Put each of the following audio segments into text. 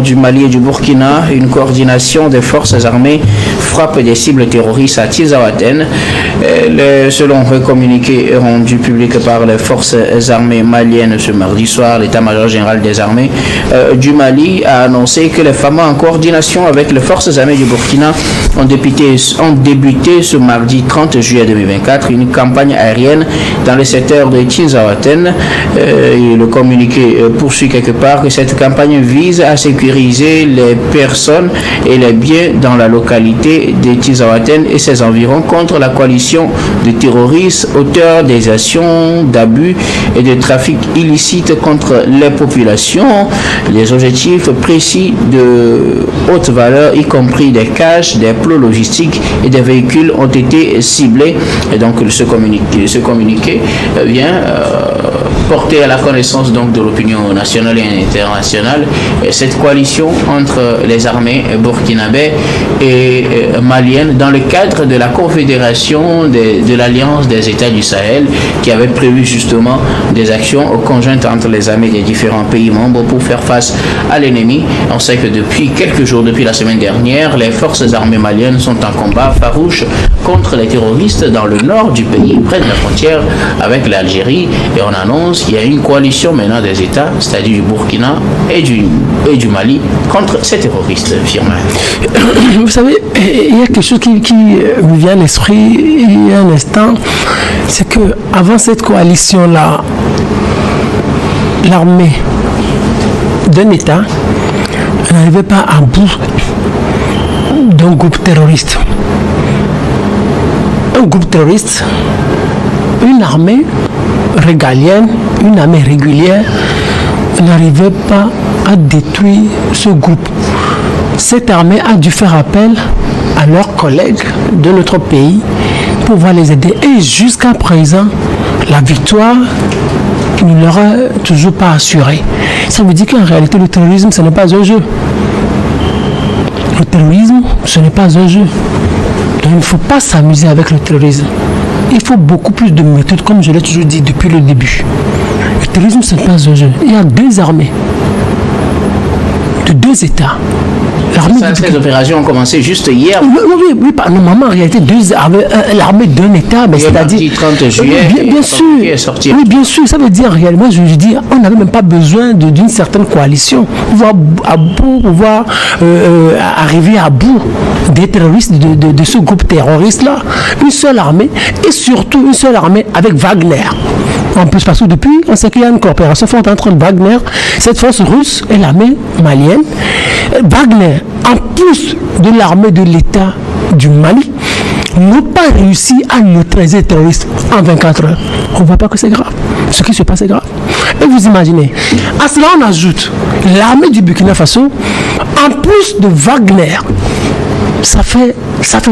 du Mali et du Burkina, une coordination des forces armées frappe des cibles terroristes à Tizawaten. Selon un communiqué rendu public par les forces armées maliennes ce mardi soir, l'état-major général des armées du Mali a annoncé que les FAMA, en coordination avec les forces armées du Burkina, ont débuté ce mardi 30 juillet 2024 une campagne aérienne dans le secteur de Tizawaten. Le communiqué poursuit quelque part que cette campagne vise à sécuriser les personnes et les biens dans la localité de Tizawaten et ses environs contre la coalition de terroristes auteurs des actions d'abus et de trafic illicite contre les populations. Les objectifs précis de haute valeur, y compris des caches, des plots logistiques et des véhicules, ont été ciblés. Et donc ce communiqué vient porter à la connaissance donc de l'opinion nationale et internationale cette coalition entre les armées burkinabè et maliennes dans le cadre de la confédération de l'Alliance des États du Sahel qui avait prévu justement des actions conjointes entre les armées des différents pays membres pour faire face à l'ennemi. On sait que depuis quelques jours, depuis la semaine dernière, les forces armées maliennes sont en combat farouche contre les terroristes dans le nord du pays, près de la frontière avec l'Algérie, et on annonce qu'il y a une coalition maintenant des États, c'est-à-dire du Burkina et du Mali, contre ces terroristes, Firmin. Vous savez, il y a quelque chose qui me vient à l'esprit il y a un instant, c'est que avant cette coalition-là, l'armée d'un État n'arrivait pas à bout d'un groupe terroriste. Un groupe terroriste, une armée régalienne, une armée régulière n'arrivait pas à détruire ce groupe. Cette armée a dû faire appel à leurs collègues de notre pays pour pouvoir les aider. Et jusqu'à présent, la victoire ne leur a toujours pas assurée. Ça veut dire qu'en réalité, le terrorisme, ce n'est pas un jeu. Le terrorisme, ce n'est pas un jeu. Donc il ne faut pas s'amuser avec le terrorisme. Il faut beaucoup plus de méthodes, comme je l'ai toujours dit depuis le début. Le terrorisme, ce n'est pas un jeu. Il y a deux armées de deux États. Ces opérations ont commencé juste hier. Oui, normalement, en réalité, l'armée d'un État, c'est-à-dire 30 juillet, bien sûr, oui, bien sûr, ça veut dire réellement, je veux dire, on n'avait même pas besoin d'une certaine coalition pour pouvoir arriver à bout des terroristes de ce groupe terroriste-là. Une seule armée, et surtout une seule armée avec Wagner. En plus, parce que depuis, on sait qu'il y a une coopération forte entre Wagner, cette force russe et l'armée malienne. Wagner, en plus de l'armée de l'État du Mali, n'ont pas réussi à neutraliser les terroristes en 24 heures. On ne voit pas que c'est grave. Ce qui se passe est grave. Et vous imaginez, à cela on ajoute l'armée du Burkina Faso, en plus de Wagner. Ça fait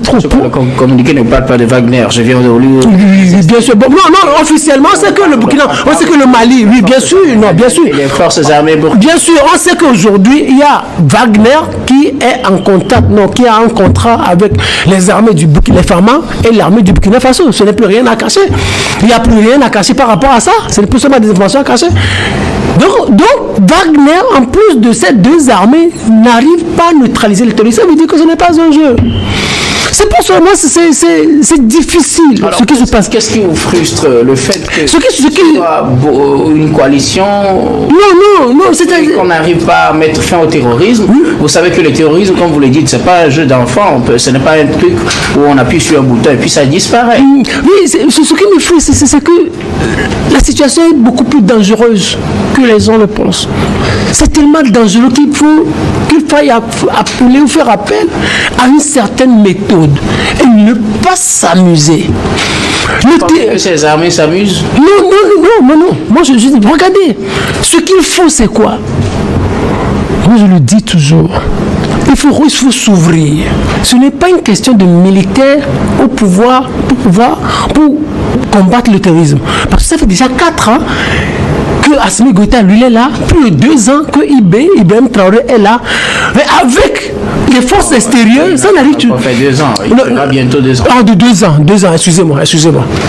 trop. Le communiqué ne parle pas de Wagner. Je viens de vous lire. Bien sûr. Bon, non, officiellement, c'est que le Burkina, on sait que le Mali, oui, bien sûr, bien sûr. Et les forces armées burkinabè. Bien sûr, on sait qu'aujourd'hui, il y a Wagner qui est en contact, qui a un contrat avec les armées du Burkina Faso et l'armée du Burkina Faso. Ce n'est plus rien à cacher. Il n'y a plus rien à cacher par rapport à ça. Ce n'est plus seulement des informations à cacher. Donc, Wagner, en plus de ces deux armées, n'arrive pas à neutraliser le terrorisme. Ça veut dire que ce n'est pas un jeu. C'est pour ça, moi, c'est difficile. Alors, ce qui se passe. Qu'est-ce qui vous frustre? Le fait que ce soit une coalition. Non, c'est-à-dire qu'on n'arrive pas à mettre fin au terrorisme. Vous savez que le terrorisme, comme vous le dites, c'est pas un jeu d'enfant. Ce n'est pas un truc où on appuie sur un bouton et puis ça disparaît. Oui, ce qui me frustre, c'est que la situation est beaucoup plus dangereuse que les gens le pensent. C'est tellement dangereux qu'il faille appeler ou faire appel à une certaine méthode et ne pas s'amuser. Que ces armées s'amusent? Non. Moi, je dis, regardez, ce qu'il faut, c'est quoi? Moi, je le dis toujours. Il faut s'ouvrir. Ce n'est pas une question de militaire au pouvoir pour combattre le terrorisme. Parce que ça fait déjà 4 ans que Assimi Goïta, lui, il est là. Plus de 2 ans que Ibrahim Traoré est là. Mais avec les forces extérieures, ça n'arrive pas. Ça fait 2 ans. Il fera bientôt 2 ans. Ah, de 2 ans, excusez-moi.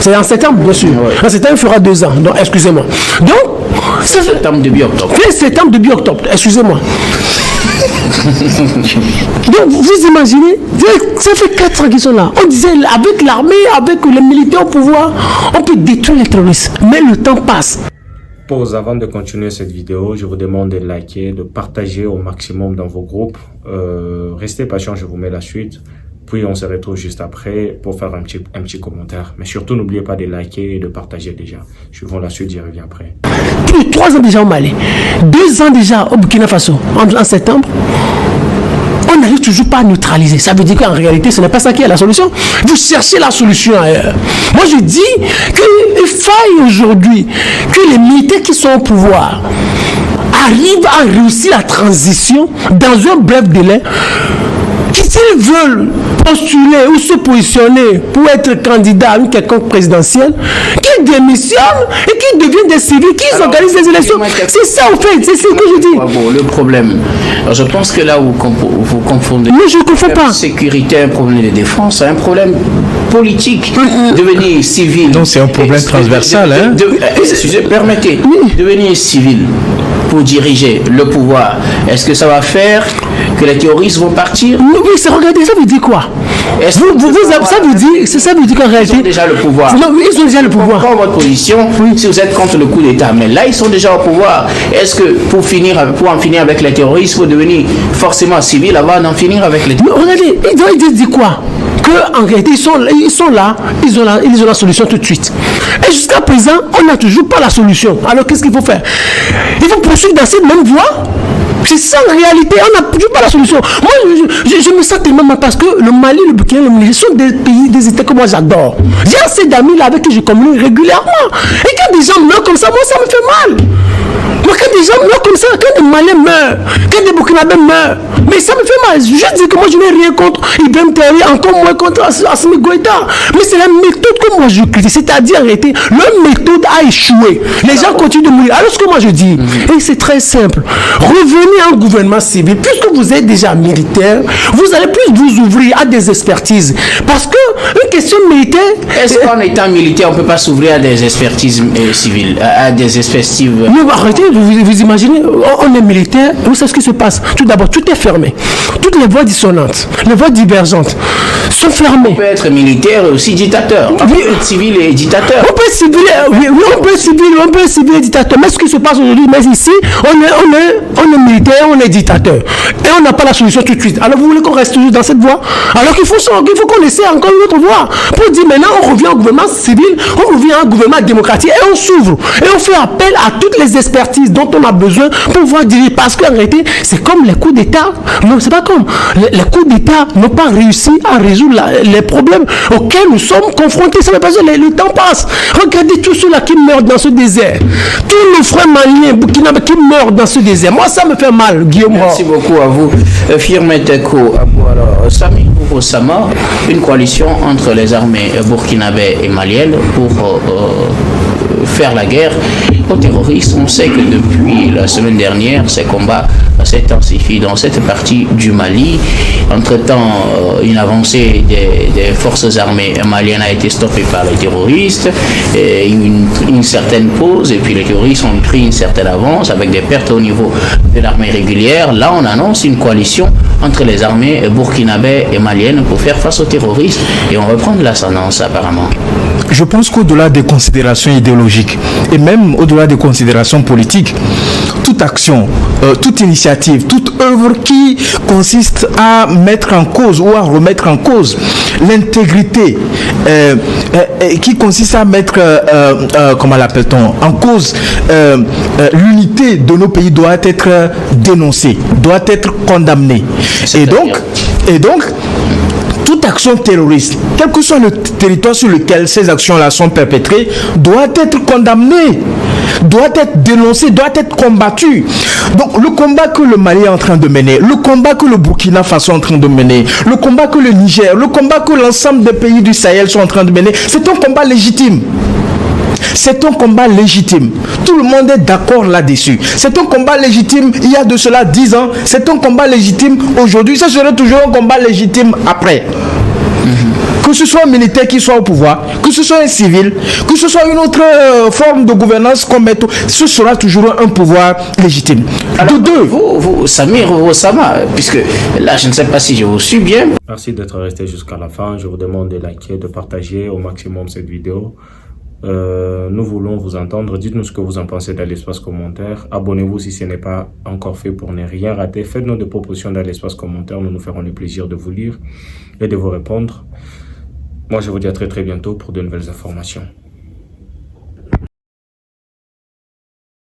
C'est en septembre, bien sûr. En septembre, il fera 2 ans. Donc, excusez-moi. Donc, septembre, début octobre. Septembre, début octobre, excusez-moi. Donc, vous imaginez, ça fait 4 ans qu'ils sont là. On disait, avec l'armée, avec les militaires au pouvoir, on peut détruire les terroristes. Mais le temps passe. Pause avant de continuer cette vidéo, je vous demande de liker, de partager au maximum dans vos groupes. Restez patient, je vous mets la suite. Puis on se retrouve juste après pour faire un petit commentaire. Mais surtout, n'oubliez pas de liker et de partager déjà. Suivons la suite, j'y reviens après. Plus de 3 ans déjà au Mali, 2 ans déjà au Burkina Faso, en septembre. On n'arrive toujours pas à neutraliser. Ça veut dire qu'en réalité, ce n'est pas ça qui est la solution. Vous cherchez la solution ailleurs. Moi, je dis qu'il faille aujourd'hui que les militaires qui sont au pouvoir arrivent à réussir la transition dans un bref délai. S'ils veulent postuler ou se positionner pour être candidat à une quelconque présidentielle, qu'ils démissionnent et qu'ils deviennent des civils, qu'ils organisent les élections. C'est ça, en fait, c'est ce que je dis. Bon, le problème, je pense que là où vous confondez. Mais je ne confonds pas. Sécurité, un problème de défense, un problème politique. Devenir civil. Donc c'est un problème transversal. Permettez, devenir civil pour diriger le pouvoir, est-ce que ça va faire que les terroristes vont partir? Oui, c'est regardez, ça veut dire quoi? Ça veut dire qu'en réalité... Ils ont déjà le pouvoir. Non, ils ont déjà le pouvoir. Comprends votre position, si vous êtes contre le coup d'État, mais là, ils sont déjà au pouvoir. Est-ce que pour en finir avec les terroristes, il faut devenir forcément civil avant d'en finir avec les terroristes? Regardez, ils disent quoi? Qu'en réalité, ils sont là, ils ont la solution tout de suite. Et jusqu'à présent, on n'a toujours pas la solution. Alors, qu'est-ce qu'il faut faire? Il faut poursuivre dans cette même voie. C'est ça en réalité, on n'a toujours pas la solution. Moi, je me sens tellement mal parce que le Mali, le Burkina, le Niger sont des pays, des États que moi j'adore. J'ai assez d'amis là avec qui je communique régulièrement. Et quand des gens meurent comme ça, moi ça me fait mal. Moi, quand des gens meurent comme ça, quand des Maliens meurent, quand des Burkinabés meurent, mais ça me fait mal. Je dis que moi je n'ai rien contre Ibrahim Traoré, encore moins contre Assimi Goïta. Mais c'est la méthode que moi je critique. C'est-à-dire en réalité, leur méthode a échoué. Les gens continuent de mourir. Alors ce que moi je dis, et c'est très simple, revenez en gouvernement civil, puisque vous êtes déjà militaire, vous allez plus vous ouvrir à des expertises. Parce que une question militaire... Est-ce qu'en étant militaire, on ne peut pas s'ouvrir à des expertises civiles, à des expertises... Mais arrêtez, vous imaginez, on est militaire, vous savez ce qui se passe. Tout d'abord, tout est fermé. Toutes les voies dissonantes, les voies divergentes sont fermées. On peut être militaire et aussi dictateur. On peut être civil et dictateur. On peut être civil, on peut être civil et dictateur. Mais ce qui se passe aujourd'hui, mais ici, on est militaire, on est dictateur. Et on n'a pas la solution tout de suite. Alors vous voulez qu'on reste toujours dans cette voie? Alors qu'il faut qu'on essaie encore une autre voie. Pour dire maintenant, on revient au gouvernement civil, on revient au gouvernement démocratique et on s'ouvre. Et on fait appel à toutes les expertises dont on a besoin pour pouvoir diriger. Parce qu'en réalité, c'est comme les coups d'État. Non, c'est pas comme. Les coups d'État n'ont pas réussi à résoudre les problèmes auxquels nous sommes confrontés. Ça veut pas dire que le temps passe. Regardez tous ceux-là qui meurent dans ce désert. Tous nos frères maliens, burkinabés qui meurent dans ce désert. Moi, ça me fait mal, Guillaume. Merci beaucoup à vous. Firmeteko Sami Oussama, une coalition entre les armées burkinabées et maliennes pour faire la guerre aux terroristes. On sait que depuis la semaine dernière, ces combats s'intensifient dans cette partie du Mali. Entre-temps, une avancée des forces armées maliennes a été stoppée par les terroristes, et une certaine pause, et puis les terroristes ont pris une certaine avance avec des pertes au niveau de l'armée régulière. Là, on annonce une coalition entre les armées burkinabées et maliennes pour faire face aux terroristes, et on reprend de l'ascendance apparemment. Je pense qu'au-delà des considérations idéologiques et même au-delà des considérations politiques, toute action, toute initiative, toute œuvre qui consiste à mettre en cause ou à remettre en cause l'intégrité, qui consiste à mettre, comment l'appelle-t-on, en cause l'unité de nos pays doit être dénoncée, doit être condamnée. Et donc, toute action terroriste, quel que soit le territoire sur lequel ces actions-là sont perpétrées, doit être condamnée, doit être dénoncée, doit être combattue. Donc le combat que le Mali est en train de mener, le combat que le Burkina Faso est en train de mener, le combat que le Niger, le combat que l'ensemble des pays du Sahel sont en train de mener, c'est un combat légitime. C'est un combat légitime. Tout le monde est d'accord là-dessus. C'est un combat légitime il y a de cela 10 ans. C'est un combat légitime aujourd'hui. Ça serait toujours un combat légitime après. que ce soit un militaire qui soit au pouvoir, que ce soit un civil, que ce soit une autre forme de gouvernance qu'on mette, ce sera toujours un pouvoir légitime. Alors, vous, Samir Osama, puisque là, je ne sais pas si je vous suis bien. Merci d'être resté jusqu'à la fin. Je vous demande de liker, de partager au maximum cette vidéo. Nous voulons vous entendre. Dites-nous ce que vous en pensez dans l'espace commentaire. Abonnez-vous si ce n'est pas encore fait pour ne rien rater. Faites-nous des propositions dans l'espace commentaire. Nous nous ferons le plaisir de vous lire et de vous répondre. Moi, je vous dis à très bientôt pour de nouvelles informations.